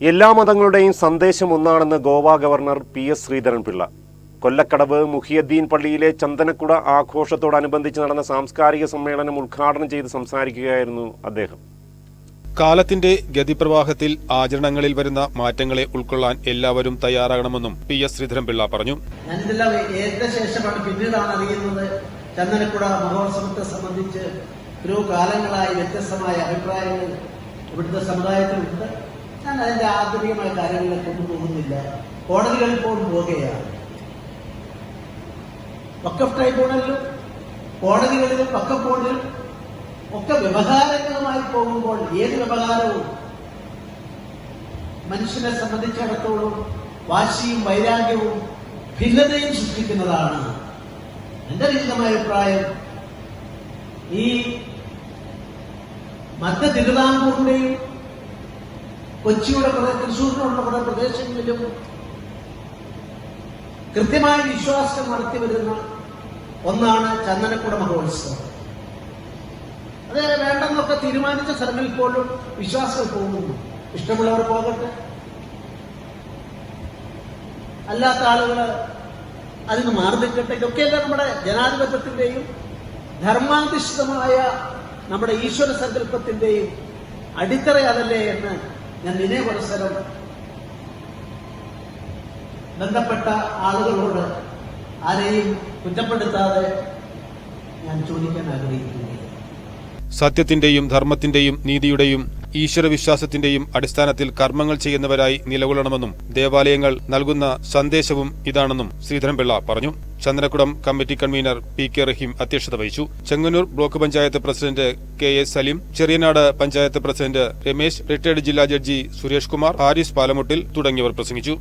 എല്ലാ മതങ്ങളുടെയും സന്ദേശം ഒന്നാണെന്ന് ഗോവ ഗവർണർ PS ശ്രീധരൻപിള്ള. കൊല്ലക്കടവ് മുഹിയുദ്ദീൻ പള്ളിയിലെ ചന്ദനക്കുട ആഘോഷത്തോടനുബന്ധിച്ച് നടന്ന സാംസ്കാരിക സമ്മേളനം ഉദ്ഘാടനം ചെയ്ത് സംസാരിക്കുകയായിരുന്നു അദ്ദേഹം. കാലത്തിന്റെ ഗതിപ്രവാഹത്തിൽ ആചരണങ്ങളിൽ വരുന്ന മാറ്റങ്ങളെ ഉൾക്കൊള്ളാൻ എല്ലാവരും തയ്യാറാകണമെന്നും PS ശ്രീധരൻപിള്ള പറഞ്ഞു. ഞാനിതെല്ലാം ശേഷമാണ് പിന്നീടാണ് അറിയുന്നത്. ചന്ദനക്കുട മഹോത്സവത്തെ സംബന്ധിച്ച് ഒരു കാലങ്ങളായി വ്യത്യസ്തമായ അഭിപ്രായങ്ങൾ ഇവിടുത്തെ സമുദായത്തിലുണ്ട്. ഞാൻ അതിന്റെ ആന്തരികമായ കാര്യങ്ങളെ കൊണ്ടുപോകുന്നില്ല. കോടതികളിൽ പോലും പോകുകയാണ്. വഖഫ് ട്രൈബ്യൂണലിലും കോടതികളിലും വഖഫ് ബോർഡിലും ഒക്കെ വ്യവഹാരങ്ങളുമായി പോകുമ്പോൾ ഏത് വ്യവഹാരവും മനുഷ്യനെ സംബന്ധിച്ചിടത്തോളം വാശിയും വൈരാഗ്യവും ഭിന്നതയും സൃഷ്ടിക്കുന്നതാണ്. എന്റെ വിശദമായ അഭിപ്രായം, ഈ മധ്യ തിരുവിതാംകൂറിന്റെയും കൊച്ചിയുടെ തൃശ്ശൂരിനുള്ള കുറെ പ്രദേശങ്ങളിലും കൃത്യമായ വിശ്വാസം നടത്തിവരുന്ന ഒന്നാണ് ചന്ദനക്കുട മഹോത്സവം. അത് വേണ്ടെന്നൊക്കെ തീരുമാനിച്ച സ്ഥലങ്ങളിൽ പോലും വിശ്വാസികൾ പോകുന്നു. ഇഷ്ടമുള്ളവർ പോകട്ടെ, അല്ലാത്ത ആളുകൾ അതിന് മാറി നിൽക്കട്ടെ. ഇതൊക്കെയല്ല നമ്മുടെ ജനാധിപത്യത്തിന്റെയും ധർമാധിഷ്ഠിതമായ നമ്മുടെ ഈശ്വര സങ്കല്പത്തിന്റെയും അടിത്തറ അതല്ലേ എന്ന് ഞാൻ വിനയപുരസ്സരം ബന്ധപ്പെട്ട ആളുകളോട് ആരെയും കുറ്റപ്പെടുത്താതെ ഞാൻ ചോദിക്കാൻ ആഗ്രഹിക്കുന്നു. സത്യത്തിന്റെയും ധർമ്മത്തിന്റെയും നീതിയുടെയും ഈശ്വരവിശ്വാസത്തിന്റെയും അടിസ്ഥാനത്തിൽ കർമ്മങ്ങൾ ചെയ്യുന്നവരായി നിലകൊള്ളണമെന്നും ദേവാലയങ്ങൾ നൽകുന്ന സന്ദേശവും ഇതാണെന്നും ശ്രീധരൻപിള്ള പറഞ്ഞു. Chandanakudam committee convener PK Raheem അധ്യക്ഷത വഹിച്ചു. Chengannur block panchayat president KA Saleem, Cheriyanad panchayat president Ramesh, retired ജില്ലാ ജഡ്ജി സുരേഷ് കുമാർ, ഹാരിസ് പാലമുട്ടിൽ തുടങ്ങിയവർ പ്രസംഗിച്ചു.